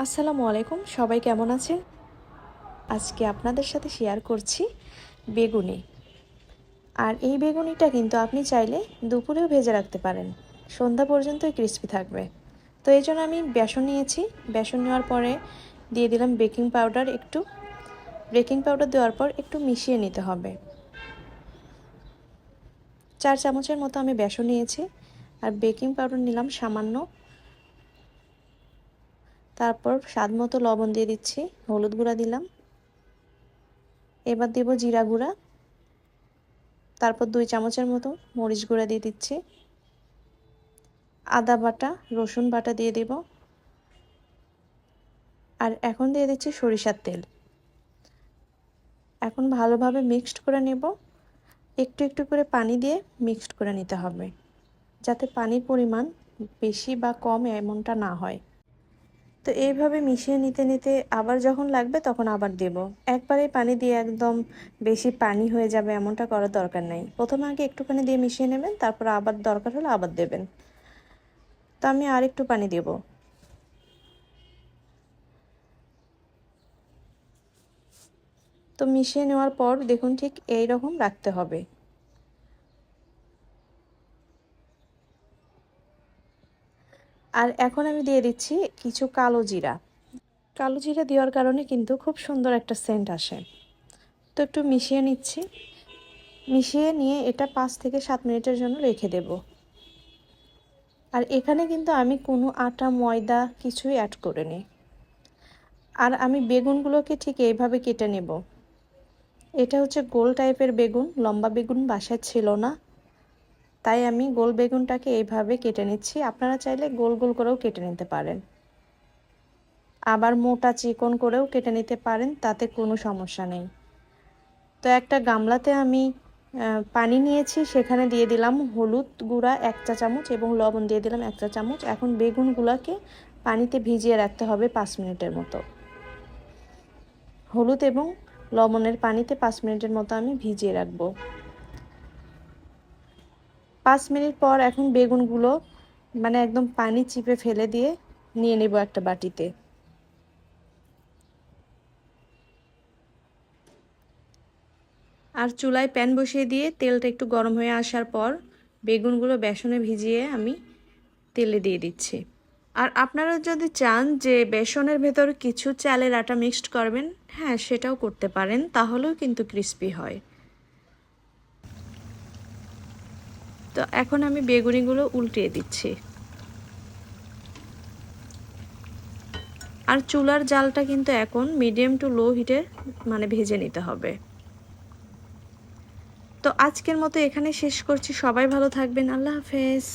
আসসালামু আলাইকুম, সবাই কেমন আছেন? আজকে আপনাদের সাথে শেয়ার করছি বেগুনি। আর এই বেগুনিটা কিন্তু আপনি চাইলে দুপুরেও ভেজে রাখতে পারেন, সন্ধ্যা পর্যন্তই ক্রিস্পি থাকবে। তো এই জন্য আমি বেসন নিয়েছি। বেসন নেওয়ার পরে দিয়ে দিলাম বেকিং পাউডার একটু। বেকিং পাউডার দেওয়ার পর একটু মিশিয়ে নিতে হবে। 4 চামচের মতো আমি বেসন নিয়েছি, আর বেকিং পাউডার নিলাম সামান্য। তারপর স্বাদ মতো লবণ দিয়ে দিচ্ছি, হলুদ গুঁড়া দিলাম, এবার দেব জিরা গুঁড়া, তারপর 2 চামচের মতো মরিচ গুঁড়া দিয়ে দিচ্ছি, আদা বাটা, রসুন বাটা দিয়ে দেব, আর এখন দিয়ে দিচ্ছি সরিষার তেল। এখন ভালোভাবে মিক্সড করে নেব। একটু একটু করে পানি দিয়ে মিক্সড করে নিতে হবে, যাতে পানির পরিমাণ বেশি বা কম এমনটা না হয়। তো এইভাবে মিশিয়ে নিতে নিতে আবার যখন লাগবে তখন আবার দেব। একবারে পানি দিয়ে একদম বেশি পানি হয়ে যাবে এমনটা করার দরকার নেই। প্রথমে আগে একটুখানি দিয়ে মিশিয়ে নেবেন, তারপর আবার দরকার হলে আবার দেবেন। তো আমি আর একটু পানি দেব। তো মিশিয়ে নেওয়ার পর দেখুন ঠিক এই রকম রাখতে হবে। আর এখন আমি দিয়ে দিচ্ছি কিছু কালো জিরা। কালো জিরা দেওয়ার কারণে কিন্তু খুব সুন্দর একটা সেন্ট আসে। তো একটু মিশিয়ে নিচ্ছি। মিশিয়ে নিয়ে এটা 5 থেকে 7 মিনিটের জন্য রেখে দেব। আর এখানে কিন্তু আমি কোনো আটা ময়দা কিছুই অ্যাড করিনি। আর আমি বেগুনগুলোকে ঠিক এইভাবে কেটে নেব। এটা হচ্ছে গোল টাইপের বেগুন, লম্বা বেগুন বাসায় ছিল না, তাই আমি গোল বেগুনটাকে এইভাবে কেটে নিচ্ছি। আপনারা চাইলে গোল গোল করেও কেটে নিতে পারেন, আবার মোটা চিকন করেও কেটে নিতে পারেন, তাতে কোনো সমস্যা নেই। তো একটা গামলাতে আমি পানি নিয়েছি, সেখানে দিয়ে দিলাম হলুদ গুঁড়া 1 চা চামচ এবং লবণ দিয়ে দিলাম 1 চা চামচ। এখন বেগুনগুলোকে পানিতে ভিজিয়ে রাখতে হবে 5 মিনিটের মতো। হলুদ এবং লবণের পানিতে 5 মিনিটের মতো আমি ভিজিয়ে রাখবো। 5 মিনিট পর এখন বেগুনগুলো একদম পানি চিপে ফেলে দিয়ে নিয়ে নেব একটা বাটিতে। আর চুলায় প্যান বসিয়ে দিয়ে তেলটা একটু গরম হয়ে আসার পর বেগুনগুলো বেসনে ভিজিয়ে আমি তেলে দিয়ে দিচ্ছি। আর আপনারা যদি চান যে বেসনের ভেতর কিছু চালের আটা মিক্সড করবেন, হ্যাঁ সেটাও করতে পারেন, তাহলেও কিন্তু ক্রিস্পি হয়। তো এখন আমি বেগুনিগুলো উল্টিয়ে দিচ্ছি। আর চুলার জালটা কিন্তু এখন মিডিয়াম টু লো হিটে ভেজে নিতে হবে। তো আজকের মতো এখানে শেষ করছি। সবাই ভালো থাকবেন। আল্লাহ হাফেজ।